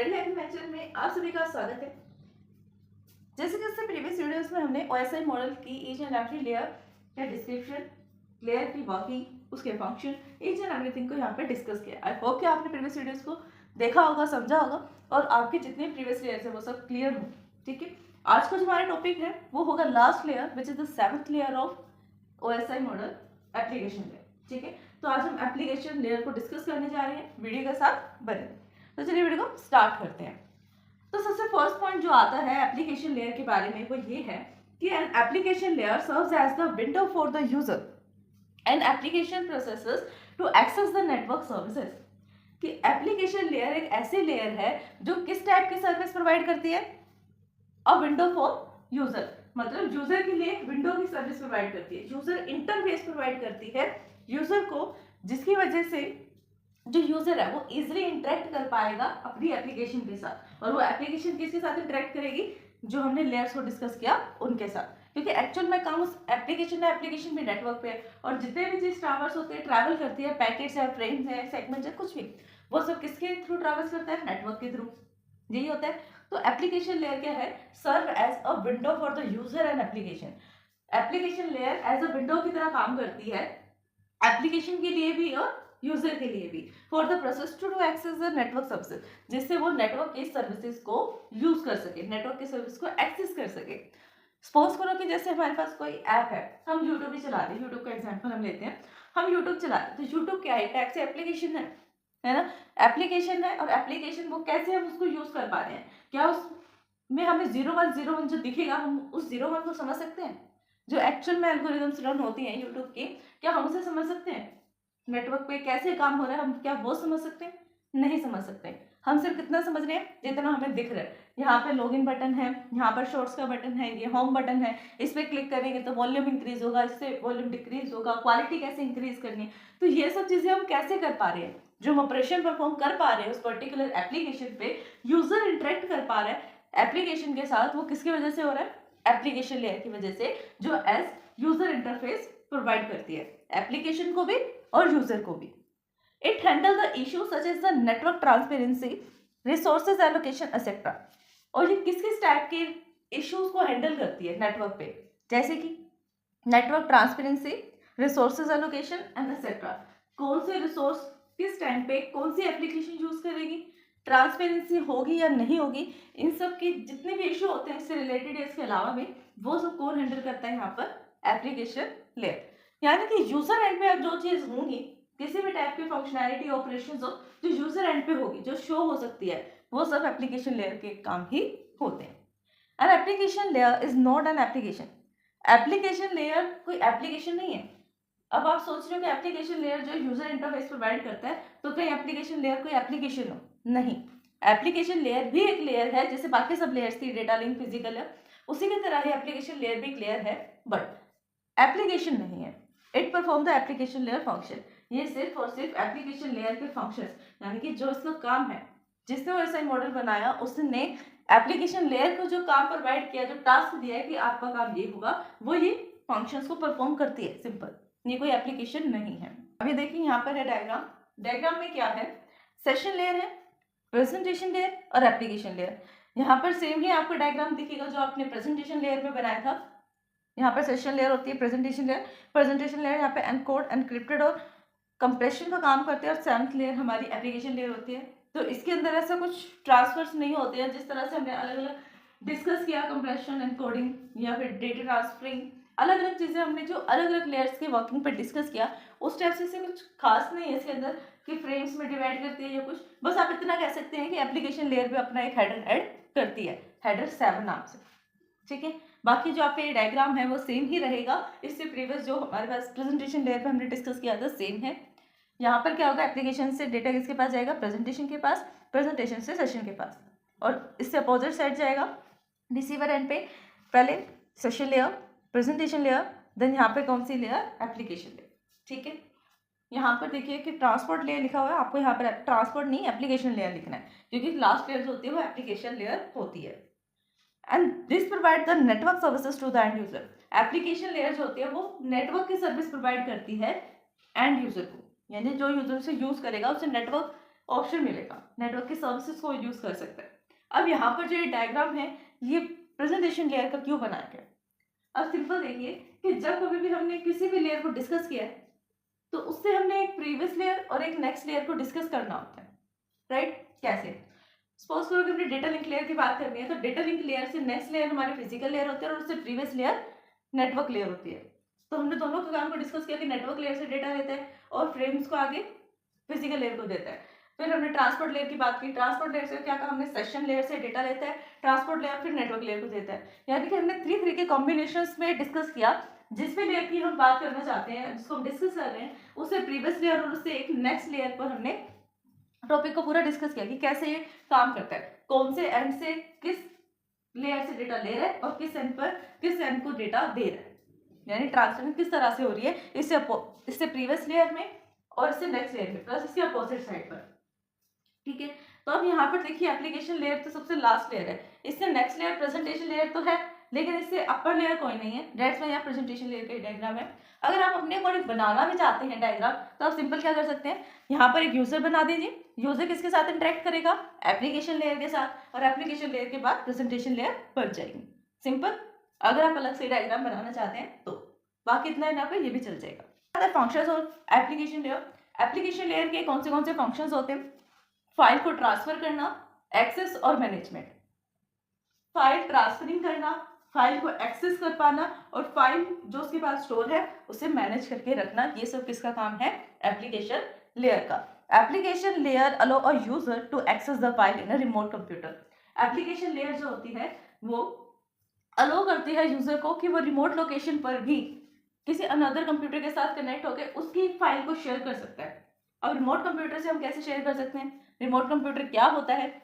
Study agriculture में आप सभी का स्वागत है। जैसे कि इससे प्रीवियस वीडियोस में हमने ओएसआई मॉडल की ईच एंड एवरी लेयर का डिस्क्रिप्शन, लेयर की वर्किंग, उसके फंक्शन, ईच एंड एवरीथिंग को यहाँ पे डिस्कस किया। आई होप कि आपने प्रीवियस वीडियोस को देखा होगा, समझा होगा और आपके जितने प्रीवियस लेयर्स है वो सब क्लियर हो। ठीक है, आज का जो हमारा टॉपिक है वो होगा last layer which is the 7th layer of OSI model application layer. ठीक है, तो आज हम एप्लीकेशन लेयर को डिस्कस करने जा रहे हैं, वीडियो के साथ बने। तो चलिए वीडियो को स्टार्ट करते हैं। तो सबसे फर्स्ट पॉइंट जो आता है एप्लीकेशन लेयर के बारे में वो ये है कि an application layer serves as the window for the user and application processes to access the network services. कि एप्लीकेशन लेयर एक ऐसी लेयर है जो किस टाइप की सर्विस प्रोवाइड करती है? अ विंडो फॉर यूजर, मतलब यूजर के लिए एक विंडो की सर्विस प्रोवाइड करती है, यूजर इंटरफेस प्रोवाइड करती है यूजर को, जिसकी वजह से जो यूजर है वो इजिली इंटरेक्ट कर पाएगा अपनी एप्लीकेशन के साथ। और वो एप्लीकेशन किसके साथ इंटरेक्ट करेगी? जो हमने लेयर्स को डिस्कस किया उनके साथ, क्योंकि एक्चुअल में काम उस एप्लीकेशन भी नेटवर्क पे है और जितने भी चीज ट्रैवल्स होते हैं, ट्रैवल करती है, पैकेट्स है, फ्रेम्स है, सेगमेंट्स है, कुछ भी, वो सब किसके थ्रू ट्रैवल्स करता है? नेटवर्क के थ्रू। यही होता है। तो एप्लीकेशन लेयर क्या है? Serve as a window for the user and application. Application layer as a window की तरह काम करती है एप्लीकेशन के लिए भी और यूजर के लिए भी, for the process to access the network services, जिससे वो नेटवर्क की सर्विसेज को यूज कर सके, नेटवर्क की सर्विस को एक्सेस कर सके। सपोज करो कि जैसे हमारे पास कोई ऐप है, हम यूट्यूब ही चला रहे हैं, यूट्यूब का एग्जांपल हम लेते हैं, हम यूट्यूब चला रहे हैं, तो यूट्यूब क्या है? टैग से एप्लीकेशन है ना? एप्लीकेशन है और एप्लीकेशन वो कैसे हम उसको यूज कर पा रहे हैं? क्या उसमें हमें 0101 जो दिखेगा हम उस 01 को समझ सकते हैं? जो एक्चुअल में एल्गोरिथम्स रन होती हैं यूट्यूब की, क्या हम उसे समझ सकते हैं? नेटवर्क पे कैसे काम हो रहा है हम क्या वो समझ सकते हैं? नहीं समझ सकते। हम सिर्फ कितना समझ रहे हैं? जितना हमें दिख रहा है। यहाँ पे लॉगिन बटन है, यहाँ पर शॉर्ट्स का बटन है, ये होम बटन है, इस पर क्लिक करेंगे तो वॉल्यूम इंक्रीज होगा, इससे वॉल्यूम डिक्रीज होगा, क्वालिटी कैसे इंक्रीज करनी है, तो ये सब चीजें हम कैसे कर पा रहे हैं? जो हम ऑपरेशन परफॉर्म कर पा रहे हैं उस पर्टिकुलर एप्लीकेशन पे, यूजर इंटरेक्ट कर पा रहा है एप्लीकेशन के साथ, वो किसकी वजह से हो रहा है? एप्लीकेशन लेयर की वजह से, जो एज यूजर इंटरफेस प्रोवाइड करती है एप्लीकेशन को भी और यूजर को भी। It handle the issue such as the network transparency, resources allocation etcetera. और ये किस किस टाइप के इश्यूज को हैंडल करती है नेटवर्क पे? जैसे कि network transparency, resources allocation and etcetera. कौन से रिसोर्स किस टाइम पे कौन सी एप्लीकेशन यूज करेगी, ट्रांसपेरेंसी होगी या नहीं होगी, इन सब के जितने भी इशू होते हैं इससे रिलेटेड, इसके अलावा भी वो सब कौन हैंडल करता है यहाँ पर? Application layer. यानी कि यूजर एंड पे अब जो चीज होंगी, किसी भी टाइप की फंक्शनैलिटी ऑपरेशंस हो जो यूजर एंड पे होगी, जो शो हो सकती है, वो सब एप्लीकेशन लेयर के काम ही होते हैं। N application layer is not an application. Application layer कोई एप्लीकेशन नहीं है। अब आप सोच रहे हो कि एप्लीकेशन लेयर जो यूजर इंटरफेस प्रोवाइड करता है, तो कहीं एप्लीकेशन लेयर कोई एप्लीकेशन हो? नहीं, एप्लीकेशन लेयर भी एक लेयर है, जैसे बाकी सब लेयर्स थी, डेटा लिंक, फिजिकल है, उसी की तरह ही एप्लीकेशन लेयर भी एक लेयर है, बट एप्लीकेशन नहीं है। It perform the application layer function. ये सिर्फ और सिर्फ एप्लीकेशन लेयर के फंक्शंस, यानी कि जो इसका काम है, जिसने वैसा मॉडल बनाया उसने एप्लीकेशन लेयर को जो काम प्रोवाइड किया, जो टास्क दिया है कि आपका काम ये होगा, वो ये फंक्शंस को परफॉर्म करती है, सिंपल। ये कोई एप्लीकेशन नहीं है। अभी देखिए यहाँ पर है डायग्राम। डायग्राम में क्या है? सेशन लेयर है, प्रेजेंटेशन लेयर और एप्लीकेशन लेयर। यहाँ पर सेम ही आपको डायग्राम दिखेगा जो आपने प्रेजेंटेशन लेयर में बनाया था। यहाँ पर सेशन लेयर होती है, प्रेजेंटेशन लेयर। प्रेजेंटेशन लेयर यहाँ पे एनकोड, एनक्रिप्टेड और कंप्रेशन का काम करते हैं, और 7th लेयर हमारी एप्लीकेशन लेयर होती है। तो इसके अंदर ऐसा कुछ ट्रांसफर्स नहीं होते हैं, जिस तरह से हमने अलग अलग डिस्कस किया, कंप्रेशन, एनकोडिंग या फिर डेटा ट्रांसफरिंग, अलग अलग चीज़ें हमने जो अलग अलग लेयर्स के वर्किंग पर डिस्कस किया, उस टाइप से कुछ खास नहीं है इसके अंदर कि फ्रेम्स में डिवाइड करती है या कुछ। बस आप इतना कह सकते हैं कि एप्लीकेशन लेयर पे अपना एक हेडर ऐड करती है, हेडर 7 नाम से। ठीक है, बाकी जो आपका ये डायग्राम है वो सेम ही रहेगा, इससे प्रीवियस जो हमारे पास प्रेजेंटेशन लेयर पे हमने डिस्कस किया था सेम है। यहाँ पर क्या होगा? एप्लीकेशन से डेटा किसके पास जाएगा? प्रेजेंटेशन के पास, प्रेजेंटेशन से सेशन के पास, और इससे अपोजिट साइड जाएगा रिसीवर एंड पे। पहले session layer, presentation layer, then यहाँ पे कौन सी लेयर? Application layer. ठीक है, यहाँ पर देखिए कि ट्रांसपोर्ट लेयर लिखा हुआ है, आपको यहाँ पर ट्रांसपोर्ट नहीं एप्लीकेशन लेयर लिखना है, क्योंकि लास्ट लेयर जो होती है वो एप्लीकेशन लेयर होती है। And this provide the network services to the end user. Application layer जो होती है वो नेटवर्क की सर्विस प्रोवाइड करती है एंड यूजर को, यानी जो यूजर से यूज करेगा उसे नेटवर्क ऑप्शन मिलेगा, नेटवर्क की सर्विसेज को यूज कर सकते हैं। अब यहाँ पर जो ये डायग्राम है ये प्रेजेंटेशन लेयर का क्यों बनाया गया। अब सिंपल देखिए कि जब कभी भी हमने किसी भी लेयर को डिस्कस किया है तो उससे हमने एक प्रीवियस लेयर और एक नेक्स्ट लेयर को डिस्कस करना होता है, राइट। कैसे? सपोज करो कि हमने डेटा लिंक लेयर की बात करनी है तो डेटा लिंक लेयर से नेक्स्ट लेयर हमारे फिजिकल लेयर होते हैं और उससे प्रीवियस लेयर नेटवर्क लेयर होती है। तो हमने दोनों के काम को डिस्कस किया कि नेटवर्क लेयर से डेटा लेता है और फ्रेम्स को आगे फिजिकल लेयर को देता है। फिर हमने ट्रांसपोर्ट लेयर की बात की, ट्रांसपोर्ट लेयर से क्या कहा हमने, सेशन लेयर से डेटा लेता है, ट्रांसपोर्ट लेयर फिर नेटवर्क लेयर को देता है। यानी कि हमने 3 के कॉम्बिनेशंस में डिस्कस किया। जिस भी लेयर की हम बात करना चाहते हैं, जिसको हम डिस्कस कर रहे हैं, उससे प्रीवियस लेयर और उससे एक नेक्स्ट लेयर पर हमने टॉपिक को पूरा डिस्कस किया कि कैसे ये काम करता है, कौन से एंड से किस लेयर से डेटा ले रहा है और किस एंड पर किस एंड को डेटा दे रहा है, यानी ट्रांसफर किस तरह से हो रही है इससे प्रीवियस लेयर में और इससे नेक्स्ट लेयर में प्लस इसके अपोजिट साइड पर। ठीक है, तो अब यहाँ पर देखिए एप्लीकेशन लेयर तो सबसे लास्ट लेयर है, इससे नेक्स्ट लेयर प्रेजेंटेशन लेयर तो है लेकिन इससे अपर लेयर कोई नहीं है। डेट्स में यहाँ प्रेजेंटेशन लेयर का डायग्राम है। अगर आप अपने अकॉर्डिंग बनाना भी चाहते हैं डायग्राम तो आप सिंपल क्या कर सकते हैं, यहाँ पर एक यूजर बना दीजिए। यूजर किसके साथ इंटरेक्ट करेगा, एप्लीकेशन लेयर के साथ, और एप्लीकेशन लेयर के बाद प्रेजेंटेशन लेयर बन जाएगी। सिंपल। अगर आप अलग से डायग्राम बनाना चाहते हैं तो बाकी इतना यहाँ पे ये भी चल जाएगा। फंक्शंस और एप्लीकेशन लेयर, एप्लीकेशन लेयर के कौन से फंक्शंस होते हैं, फाइल को ट्रांसफर करना, एक्सेस और मैनेजमेंट। फाइल ट्रांसफरिंग करना, फाइल को एक्सेस कर पाना और फाइल जो उसके पास स्टोर है उसे मैनेज करके रखना, ये सब किसका काम है, एप्लीकेशन लेयर का। Application layer allow a user to access the file in a remote computer. Application layer जो होती है वो अलो करती है यूजर को कि वो रिमोट लोकेशन पर भी किसी अनदर कंप्यूटर के साथ कनेक्ट होकर उसकी फाइल को शेयर कर सकता है। अब रिमोट कंप्यूटर से हम कैसे शेयर कर सकते हैं, रिमोट कंप्यूटर क्या होता है।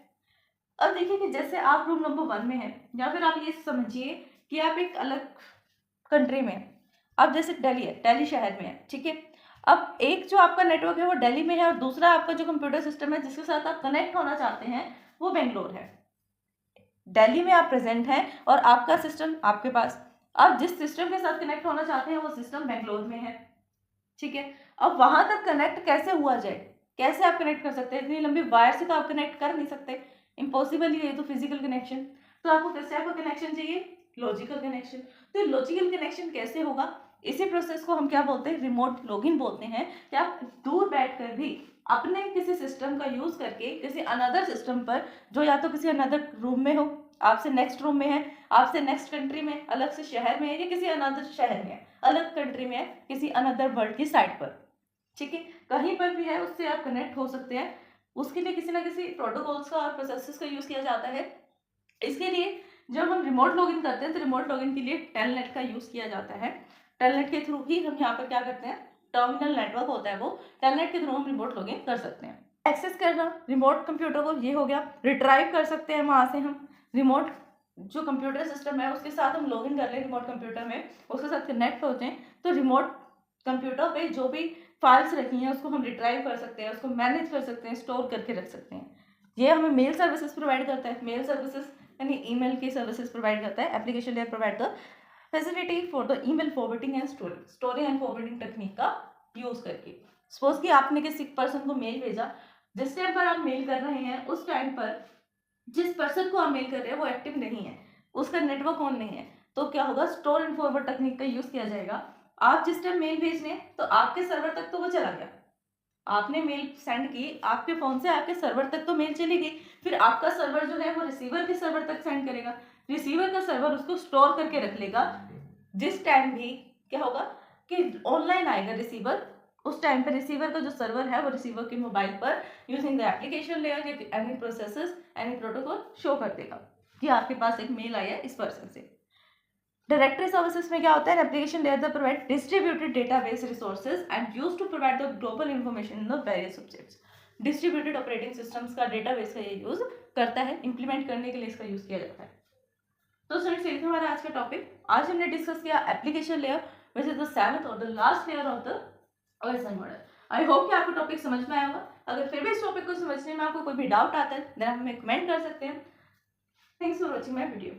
अब देखिए कि जैसे आप रूम नंबर 1 में हैं या फिर आप ये समझिए कि आप एक अलग कंट्री में हैं। अब जैसे दिल्ली है, दिल्ली शहर में है, ठीक है। अब एक जो आपका नेटवर्क है वो दिल्ली में है और दूसरा आपका जो कंप्यूटर सिस्टम है जिसके साथ आप कनेक्ट होना चाहते हैं वो बेंगलोर है। दिल्ली में आप प्रेजेंट हैं और आपका सिस्टम आपके पास, आप जिस सिस्टम के साथ कनेक्ट होना चाहते हैं वो सिस्टम बेंगलोर में है, ठीक है। अब वहां तक कनेक्ट कैसे हुआ जाए, कैसे आप कनेक्ट कर सकते हैं, इतनी लंबी वायर से तो आप कनेक्ट कर नहीं सकते, इम्पॉसिबल ही है तो फिजिकल कनेक्शन। तो आपको किस टाइप का कनेक्शन चाहिए, लॉजिकल कनेक्शन। तो लॉजिकल कनेक्शन कैसे होगा, इसी प्रोसेस को हम क्या बोलते हैं, रिमोट लॉगिन बोलते हैं। कि आप दूर बैठकर भी अपने किसी सिस्टम का यूज करके किसी अनदर सिस्टम पर, जो या तो किसी अनदर रूम में हो, आपसे नेक्स्ट रूम में है, आपसे नेक्स्ट कंट्री में, अलग से शहर में है, या किसी अनदर शहर में है, अलग कंट्री में है, किसी अनदर वर्ल्ड की साइड पर, ठीक है, कहीं पर भी है, उससे आप कनेक्ट हो सकते हैं। उसके लिए किसी ना किसी प्रोटोकॉल्स का और प्रोसेसेस का यूज किया जाता है। इसके लिए जब हम रिमोट लॉगिन करते हैं तो रिमोट लॉगिन के लिए टेलनेट का यूज किया जाता है। टेलनेट के थ्रू ही हम यहाँ पर क्या करते हैं, टर्मिनल नेटवर्क होता है वो, टेलनेट के थ्रू हम रिमोट लॉगिन कर सकते हैं। एक्सेस करना रिमोट कंप्यूटर को, ये हो गया। रिट्राइव कर सकते हैं वहाँ से हम, रिमोट जो कंप्यूटर सिस्टम है उसके साथ हम लॉगिन कर लें रिमोट कंप्यूटर में, उसके साथ कनेक्ट होते हैं तो रिमोट कंप्यूटर पे जो भी फाइल्स रखी हैं उसको हम रिट्राइव कर सकते हैं, उसको मैनेज कर सकते हैं, स्टोर करके रख सकते हैं। ये हमें मेल सर्विसेज प्रोवाइड करता है। मेल सर्विसेज यानी ईमेल की सर्विसेज प्रोवाइड करता है। Application layer provide the facility for the email forwarding and storing and forwarding technique का यूज करके। सपोज कि आपने किसी पर्सन को मेल भेजा, जिस टाइम पर आप मेल कर रहे हैं उस टाइम पर जिस पर्सन को आप मेल कर रहे हैं वो एक्टिव नहीं है, उसका नेटवर्क ऑन नहीं है, तो क्या होगा, स्टोर एंड फॉरवर्ड टेक्निक का यूज किया जाएगा। आप जिस टाइम मेल भेज रहे हैं तो आपके सर्वर तक तो वो चला गया, आपने मेल सेंड की, आपके फोन से आपके सर्वर तक तो मेल चली गई, फिर आपका सर्वर जो है वो रिसीवर के सर्वर तक सेंड करेगा, रिसीवर का सर्वर उसको स्टोर करके रख लेगा। जिस टाइम भी क्या होगा कि ऑनलाइन आएगा रिसीवर, उस टाइम पर रिसीवर का जो सर्वर है वो रिसीवर के मोबाइल पर यूजिंग द एप्लीकेशन लेयर या any processes any protocol show कर देगा कि आपके पास एक मेल आया है इस पर्सन से। डायरेक्टरी सर्विसेज में क्या होता है, application layer the provide distributed database resources and used to provide the global information in the various subjects. Distributed operating systems का डेटाबेस का ये यूज करता है, इंप्लीमेंट करने के लिए इसका यूज किया जाता है। तो स्टूडेंट्स ये था हमारा आज का टॉपिक। आज हमने डिस्कस किया application layer which is the 7th और the last layer of the OSI model. I hope कि आपको टॉपिक समझ में आया होगा। अगर फिर भी इस टॉपिक को समझने में आपको कोई भी डाउट आता है देन आप हमें कमेंट कर सकते हैं। Thanks for watching my video.